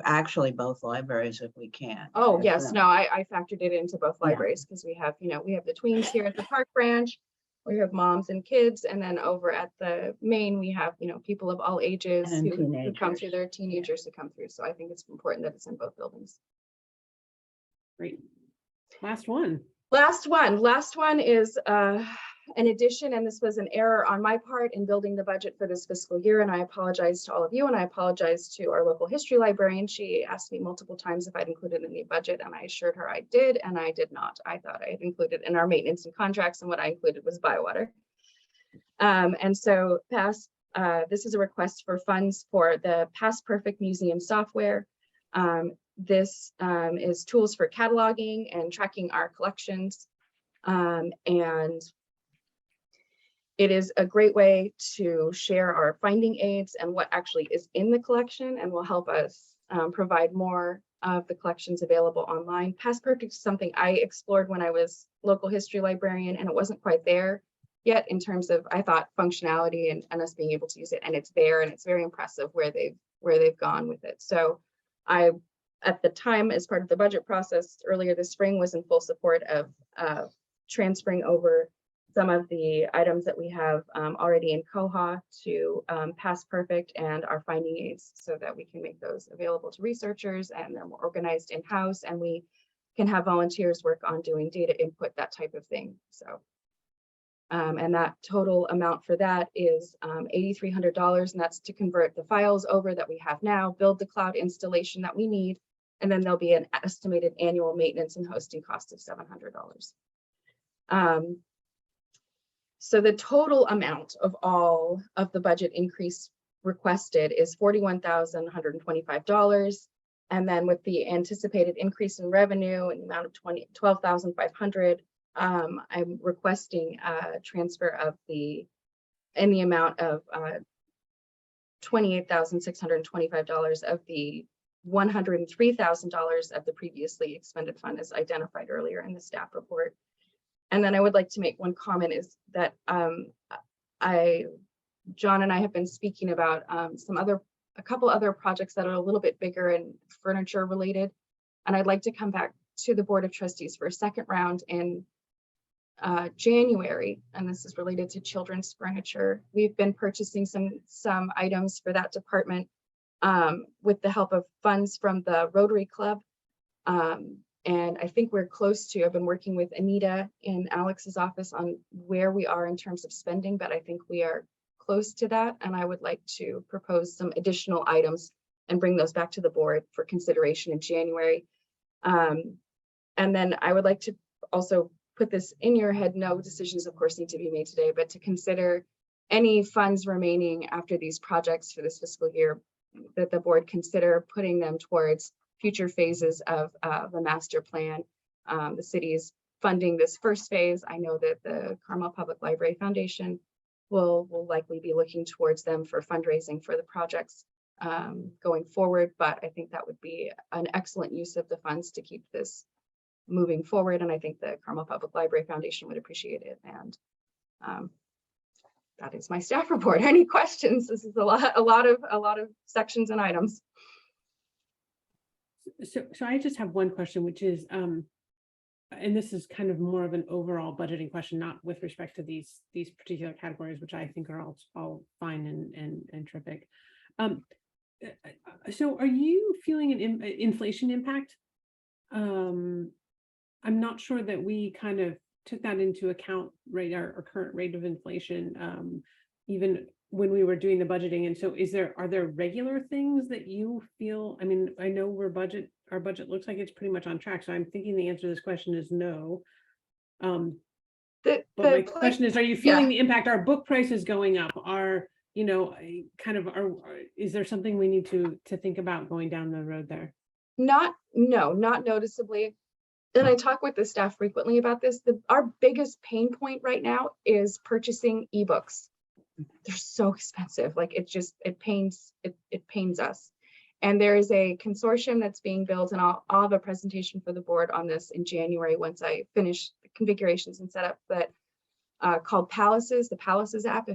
Actually, both libraries, if we can. Oh, If, yes, no, I factored it into both Yeah. libraries because we have the tweens here at the Park branch. We have moms and kids, and then over at the main, we have, people of all ages And who come through, teenagers. their teenagers who come through. So I think it's important that it's in both buildings. Great. Last one. Last one is an addition, and this was an error on my part in building the budget for this fiscal year. And I apologize to all of you, and I apologize to our local history librarian. She asked me multiple times if I'd included in the budget, and I assured her I did, and I did not. I thought I had included in our maintenance and contracts, and what I included was Bywater. And so this is a request for funds for the Past Perfect Museum software. This is tools for cataloging and tracking our collections. And it is a great way to share our finding aids and what actually is in the collection, and will help us provide more of the collections available online. Past Perfect is something I explored when I was local history librarian, and it wasn't quite there yet in terms of, I thought, functionality and us being able to use it, and it's there, and it's very impressive where they've gone with it. So I, at the time, as part of the budget process earlier this spring, was in full support of transferring over some of the items that we have already in Koha to Past Perfect and our finding aids, so that we can make those available to researchers, and they're more organized in-house, and we can have volunteers work on doing data input, that type of thing. So and that total amount for that is $8,300, and that's to convert the files over that we have now, build the cloud installation that we need, and then there'll be an estimated annual maintenance and hosting cost of $700. So the total amount of all of the budget increase requested is $41,125. And then with the anticipated increase in revenue and the amount of $12,500, I'm requesting a transfer of in the amount of $28,625 of the $103,000 of the previously expended fund, as identified earlier in the staff report. And then I would like to make one comment, is that John and I have been speaking about a couple other projects that are a little bit bigger and furniture related. And I'd like to come back to the Board of Trustees for a second round in January, and this is related to children's furniture. We've been purchasing some items for that department with the help of funds from the Rotary Club. And I think we're close to, I've been working with Anita in Alex's office on where we are in terms of spending, but I think we are close to that. And I would like to propose some additional items and bring those back to the board for consideration in January. And then I would like to also put this in your head. No decisions, of course, need to be made today, but to consider any funds remaining after these projects for this fiscal year, that the board consider putting them towards future phases of the master plan. The city is funding this first phase. I know that the Carmel Public Library Foundation will likely be looking towards them for fundraising for the projects going forward, but I think that would be an excellent use of the funds to keep this moving forward. And I think the Carmel Public Library Foundation would appreciate it. And that is my staff report. Any questions? This is a lot of sections and items. So I just have one question, which is, and this is kind of more of an overall budgeting question, not with respect to these particular categories, which I think are all fine and terrific. So are you feeling an inflation impact? I'm not sure that we kind of took that into account, right? Our current rate of inflation. even when we were doing the budgeting. And so are there regular things that you feel, I mean, I know our budget looks like it's pretty much on track. So I'm thinking the answer to this question is no. But my question is, are you feeling the impact? Our book price is going up? Is there something we need to think about going down the road there? Not noticeably. And I talk with the staff frequently about this. Our biggest pain point right now is purchasing ebooks. They're so expensive. Like it pains us. And there is a consortium that's being built, and I'll have a presentation for the board on this in January once I finish the configurations and setup, but called Palaces, the Palaces app.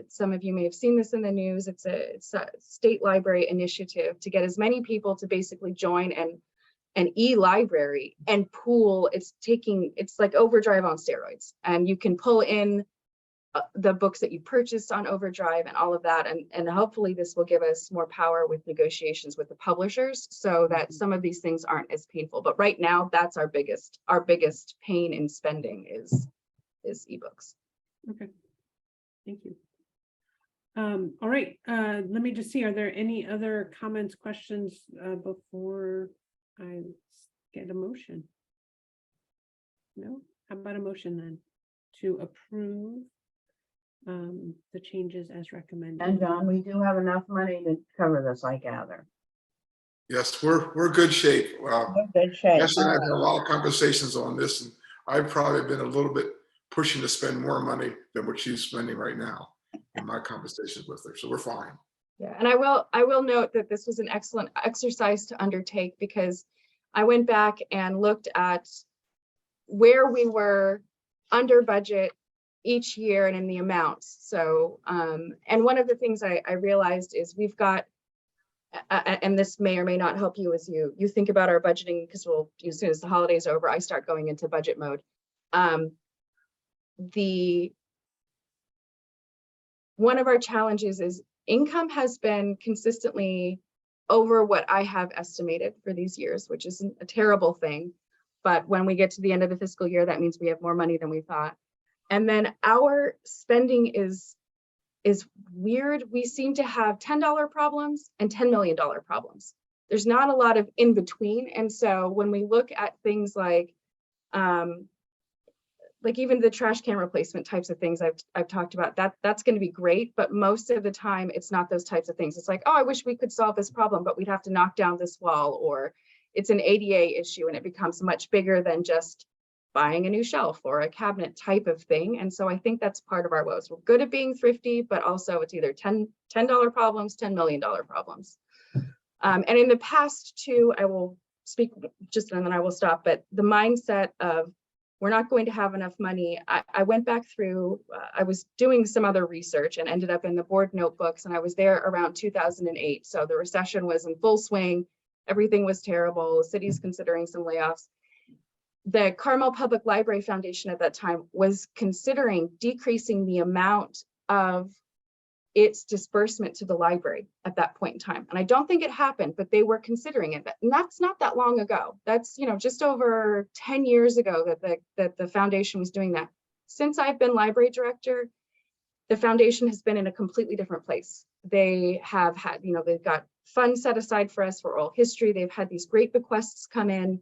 Some of you may have seen this in the news. It's a state library initiative to get as many people to basically join an e-library and pool. It's like Overdrive on steroids, and you can pull in the books that you purchased on Overdrive and all of that. And hopefully this will give us more power with negotiations with the publishers so that some of these things aren't as painful. But right now, that's our biggest pain in spending is ebooks. Okay, thank you. All right, let me just see, are there any other comments, questions before I get a motion? No? How about a motion then to approve the changes as recommended? And John, we do have enough money to cover this, I gather. Yes, we're good shape. Good shape. Yes, and I've had a lot of conversations on this, and I've probably been a little bit pushing to spend more money than what she's spending right now in my conversations with her. So we're fine. Yeah, and I will note that this was an excellent exercise to undertake, because I went back and looked at where we were under budget each year and in the amounts. So, and one of the things I realized is we've got, and this may or may not help you as you think about our budgeting, because as soon as the holiday's over, I start going into budget mode. One of our challenges is income has been consistently over what I have estimated for these years, which isn't a terrible thing. But when we get to the end of the fiscal year, that means we have more money than we thought. And then our spending is weird. We seem to have $10 problems and $10 million problems. There's not a lot of in between. And so when we look at things like even the trash can replacement types of things I've talked about, that's going to be great. But most of the time, it's not those types of things. It's like, oh, I wish we could solve this problem, but we'd have to knock down this wall, or it's an ADA issue and it becomes much bigger than just buying a new shelf or a cabinet type of thing. And so I think that's part of our woes. We're good at being thrifty, but also it's either $10 problems, $10 million problems. And in the past too, I will speak just and then I will stop, but the mindset of we're not going to have enough money. I went back through, I was doing some other research and ended up in the board notebooks, and I was there around 2008. So the recession was in full swing. Everything was terrible. The city's considering some layoffs. The Carmel Public Library Foundation at that time was considering decreasing the amount of its disbursement to the library at that point in time. And I don't think it happened, but they were considering it. And that's not that long ago. That's, just over 10 years ago that the foundation was doing that. Since I've been library director, the foundation has been in a completely different place. They have had, they've got funds set aside for us for oral history. They've had these great bequests come in.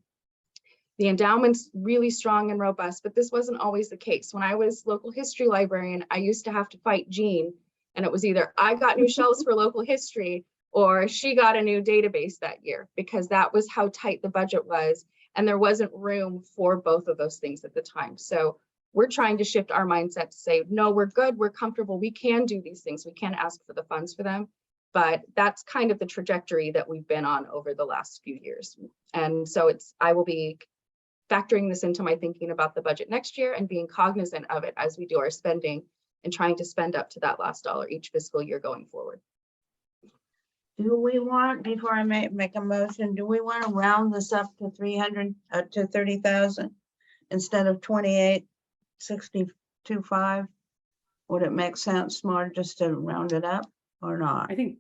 The endowment's really strong and robust, but this wasn't always the case. When I was local history librarian, I used to have to fight Jean, and it was either I got new shelves for local history or she got a new database that year, because that was how tight the budget was. And there wasn't room for both of those things at the time. So we're trying to shift our mindset to say, no, we're good, we're comfortable, we can do these things, we can ask for the funds for them. But that's kind of the trajectory that we've been on over the last few years. And so I will be factoring this into my thinking about the budget next year and being cognizant of it as we do our spending and trying to spend up to that last dollar each fiscal year going forward. Do we want, before I make a motion, do we want to round this up to 30,000 instead of 28,625? Would it make sense more just to round it up or not? I think,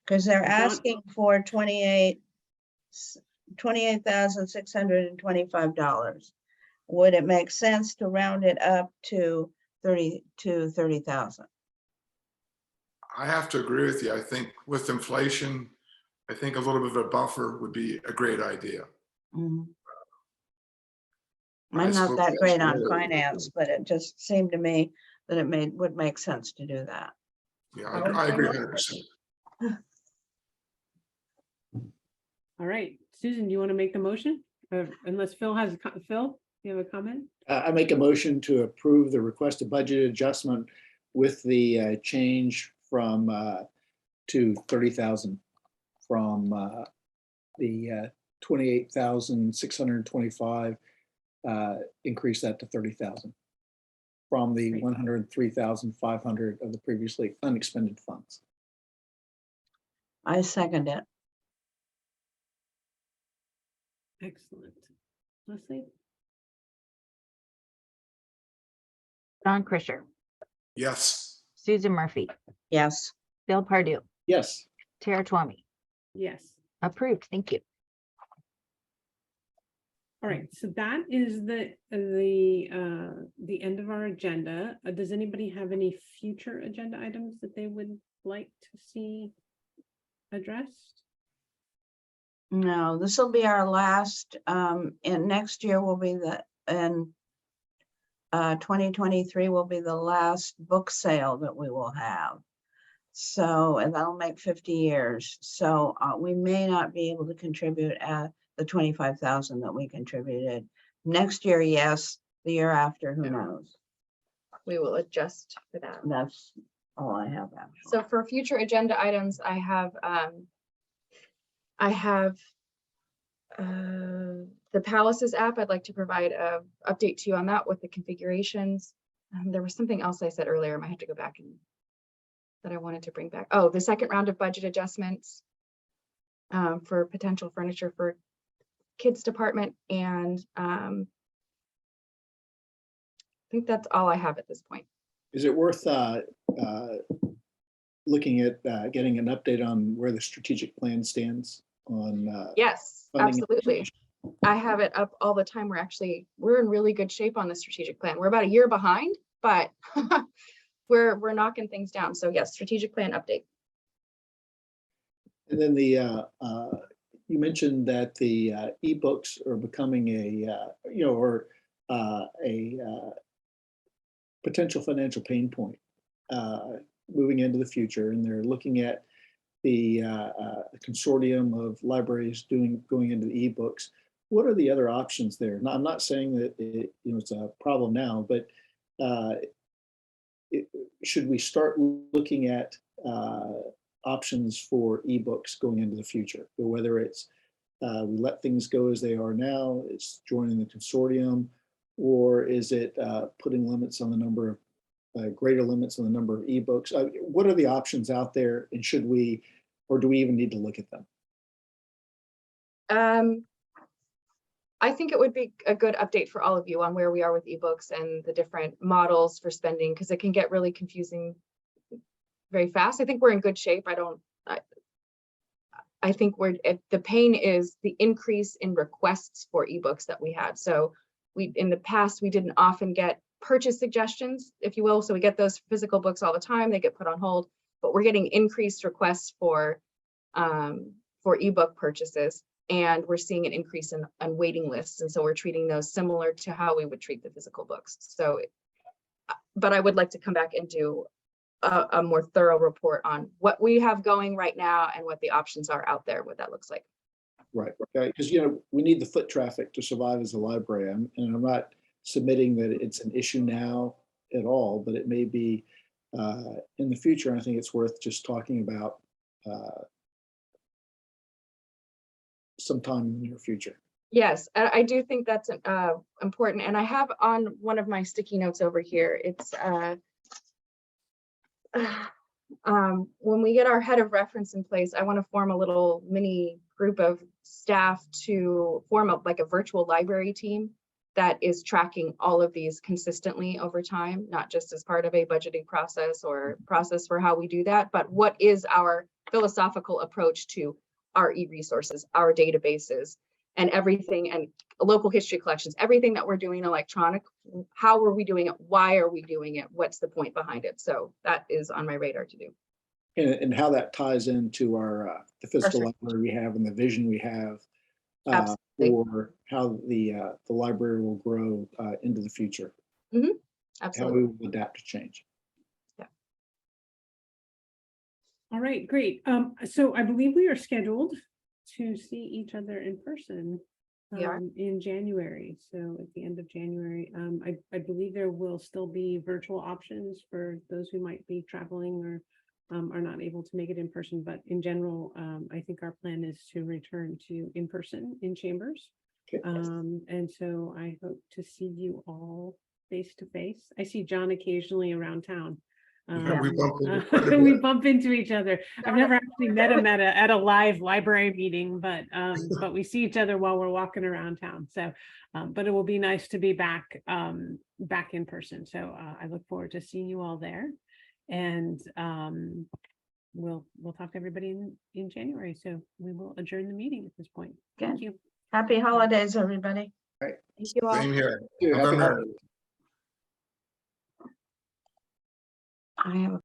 Because they're asking for $28,625. Would it make sense to round it up to 30,000. I have to agree with you. I think with inflation, I think a little bit of a buffer would be a great idea. Mhm. I I'm not suppose that that's great on really- finance, but it just seemed to me that it would make sense to do that. Yeah, I agree 100%. All right, Susan, do you want to make the motion? Unless Phil has, Phil, you have a comment? I make a motion to approve the requested budget adjustment with the change from to 30,000 from the 28,625, increase that to 30,000 from the Great. 103,500 of the previously unexpended funds. I second it. Excellent. Leslie? John Krischer, Yes. Susan Murphy, Yes. Bill Pardue, Yes. Tara Twomey. Yes. Approved. Thank you. All right, so that is the end of our agenda. Does anybody have any future agenda items that they would like to see addressed? No, this will be our last, and next year will be and 2023 will be the last book sale that we will have. So, and that'll make 50 years. So we may not be able to contribute at the 25,000 that we contributed. Next year, yes. The year after, who knows? We will adjust for that. That's all I have actually. So for future agenda items, I have the Palaces app. I'd like to provide a update to you on that with the configurations. There was something else I said earlier. I might have to go back and that I wanted to bring back. Oh, the second round of budget adjustments for potential furniture for kids department. And I think that's all I have at this point. Is it worth looking at getting an update on where the strategic plan stands on? Yes, funding and absolutely. I have it up all the time. We're in really good shape on the strategic plan. We're about a year behind, but we're knocking things down. So yes, strategic plan update. And then you mentioned that the ebooks are becoming a potential financial pain point moving into the future, and they're looking at the consortium of libraries going into the ebooks. What are the other options there? Now, I'm not saying that it's a problem now, but should we start looking at options for ebooks going into the future? Whether it's we let things go as they are now, it's joining the consortium, or is it putting limits on the number of greater limits on the number of ebooks? What are the options out there, and should we, or do we even need to look at them? I think it would be a good update for all of you on where we are with ebooks and the different models for spending, because it can get really confusing very fast. I think we're in good shape. I think the pain is the increase in requests for ebooks that we had. So in the past, we didn't often get purchase suggestions, if you will. So we get those physical books all the time, they get put on hold, but we're getting increased requests for ebook purchases. And we're seeing an increase in waiting lists. And so we're treating those similar to how we would treat the physical books. So, but I would like to come back and do a more thorough report on what we have going right now and what the options are out there, what that looks like. Right, because we need the foot traffic to survive as a library. And I'm not submitting that it's an issue now at all, but it may be in the future. And I think it's worth just talking about sometime in the near future. Yes, I do think that's important. And I have on one of my sticky notes over here, it's when we get our head of reference in place, I want to form a little mini group of staff to form a virtual library team that is tracking all of these consistently over time, not just as part of a budgeting process or process for how we do that, but what is our philosophical approach to our e-resources, our databases, and everything, and local history collections, everything that we're doing electronic. How are we doing it? Why are we doing it? What's the point behind it? So that is on my radar to do. And how that ties into our, the physical Sure. library we have and the vision we have Absolutely. for how the library will grow into the future, how Absolutely. we will adapt to change. All right, great. So I believe we are scheduled to see each other in person We are. in January. So at the end of January, I believe there will still be virtual options for those who might be traveling or are not able to make it in person. But in general, I think our plan is to return to in person in chambers. Okay. And so I hope to see you all face to face. I see John occasionally around town. Yeah, we bump into quite a We bit. bump into each other. I've never actually met him at a live library meeting, but we see each other while we're walking around town. So, but it will be nice to be back in person. So I look forward to seeing you all there, and we'll talk to everybody in January. So we will adjourn the meeting at this point. Thank you. Happy holidays, everybody. Thank you all. Same here. Happy November. holidays. I have a